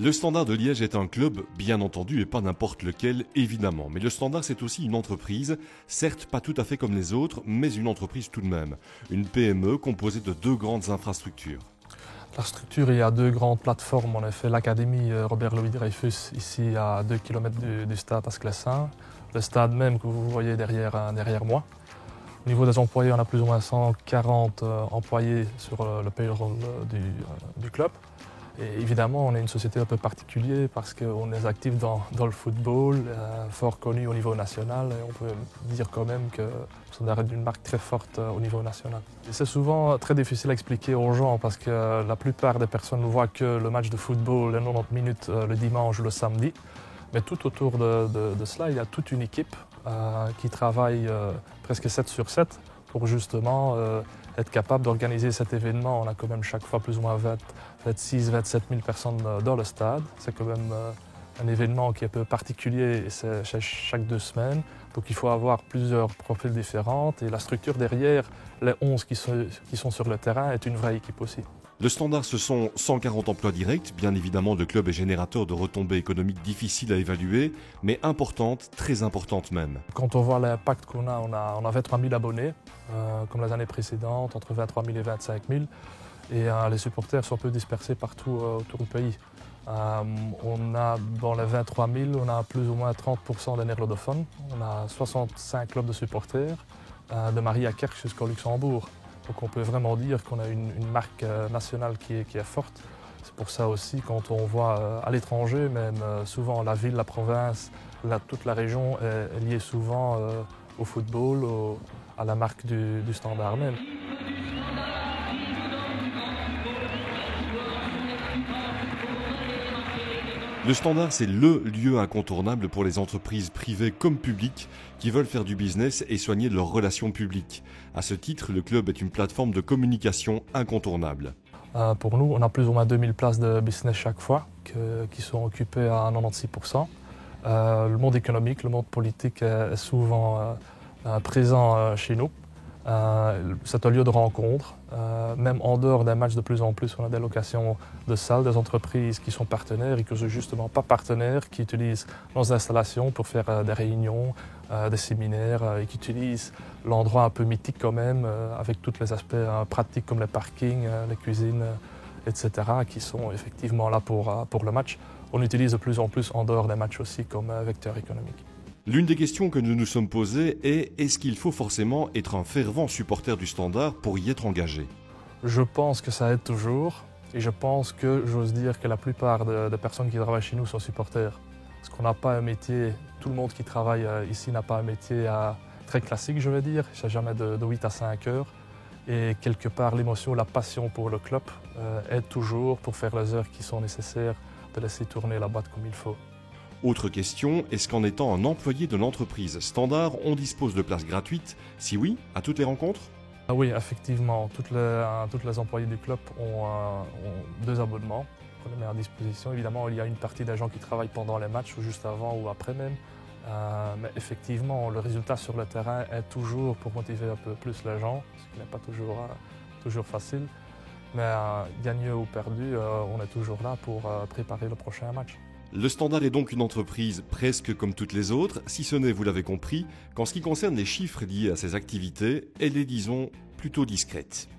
Le Standard de Liège est un club, bien entendu, et pas n'importe lequel, évidemment. Mais le Standard, c'est aussi une entreprise, certes pas tout à fait comme les autres, mais une entreprise tout de même. Une PME composée de 2 grandes infrastructures. La structure, il y a 2 grandes plateformes. En effet, l'académie Robert Louis Dreyfus, ici à 2 km du stade à Sclessin. Le stade même que vous voyez derrière moi. Au niveau des employés, on a plus ou moins 140 employés sur le payroll du club. Et évidemment, on est une société un peu particulière parce qu'on est actif dans le football, fort connu au niveau national. Et on peut dire quand même que ça est une marque très forte au niveau national. Et c'est souvent très difficile à expliquer aux gens parce que la plupart des personnes ne voient que le match de football, les 90 minutes le dimanche ou le samedi. Mais tout autour de cela, il y a toute une équipe qui travaille presque 7 sur 7 pour justement être capable d'organiser cet événement. On a quand même chaque fois plus ou moins 26-27 000 personnes dans le stade. C'est quand même un événement qui est un peu particulier et c'est chaque 2 semaines. Donc il faut avoir plusieurs profils différents et la structure derrière les 11 qui sont sur le terrain est une vraie équipe aussi. Le Standard, ce sont 140 emplois directs. Bien évidemment, le club est générateur de retombées économiques difficiles à évaluer, mais importantes, très importantes même. Quand on voit l'impact qu'on a, on a 23 000 abonnés, comme les années précédentes, entre 23 000 et 25 000. Et les supporters sont un peu dispersés partout autour du pays. On a, dans les 23 000, on a plus ou moins 30% des néerlandophones. On a 65 clubs de supporters, de Mariakerk jusqu'au Luxembourg. Donc on peut vraiment dire qu'on a une marque nationale qui est forte. C'est pour ça aussi, quand on voit à l'étranger, même souvent la ville, la province, toute la région est liée souvent au football, à la marque du Standard même. Le Standard, c'est le lieu incontournable pour les entreprises privées comme publiques qui veulent faire du business et soigner leurs relations publiques. À ce titre, le club est une plateforme de communication incontournable. Pour nous, on a plus ou moins 2000 places de business chaque fois qui sont occupées à 96%. Le monde économique, le monde politique est souvent présent chez nous. C'est un lieu de rencontre. Même en dehors des matchs, de plus en plus, on a des locations de salles, des entreprises qui sont partenaires et qui ne sont justement pas partenaires, qui utilisent nos installations pour faire des réunions, des séminaires et qui utilisent l'endroit un peu mythique quand même, avec tous les aspects pratiques comme les parkings, les cuisines, etc., qui sont effectivement là pour le match. On utilise de plus en plus en dehors des matchs aussi comme vecteur économique. L'une des questions que nous nous sommes posées est: est-ce qu'il faut forcément être un fervent supporter du Standard pour y être engagé? Je pense que ça aide toujours et je pense que j'ose dire que la plupart des personnes qui travaillent chez nous sont supporters. Parce qu'on n'a pas un métier, tout le monde qui travaille ici n'a pas un métier très classique, je veux dire. C'est jamais de 8 à 5 heures. Et quelque part, l'émotion, la passion pour le club aide toujours pour faire les heures qui sont nécessaires de laisser tourner la boîte comme il faut. Autre question, est-ce qu'en étant un employé de l'entreprise Standard, on dispose de places gratuites? Si oui, à toutes les rencontres? Oui, effectivement. Toutes les employés du club ont 2 abonnements qu'on met à disposition. Évidemment, il y a une partie des gens qui travaillent pendant les matchs ou juste avant ou après même. Mais effectivement, le résultat sur le terrain est toujours pour motiver un peu plus les gens, ce qui n'est pas toujours facile. Mais gagné ou perdu, on est toujours là pour préparer le prochain match. Le Standard est donc une entreprise presque comme toutes les autres, si ce n'est, vous l'avez compris, qu'en ce qui concerne les chiffres liés à ses activités, elle est, disons, plutôt discrète.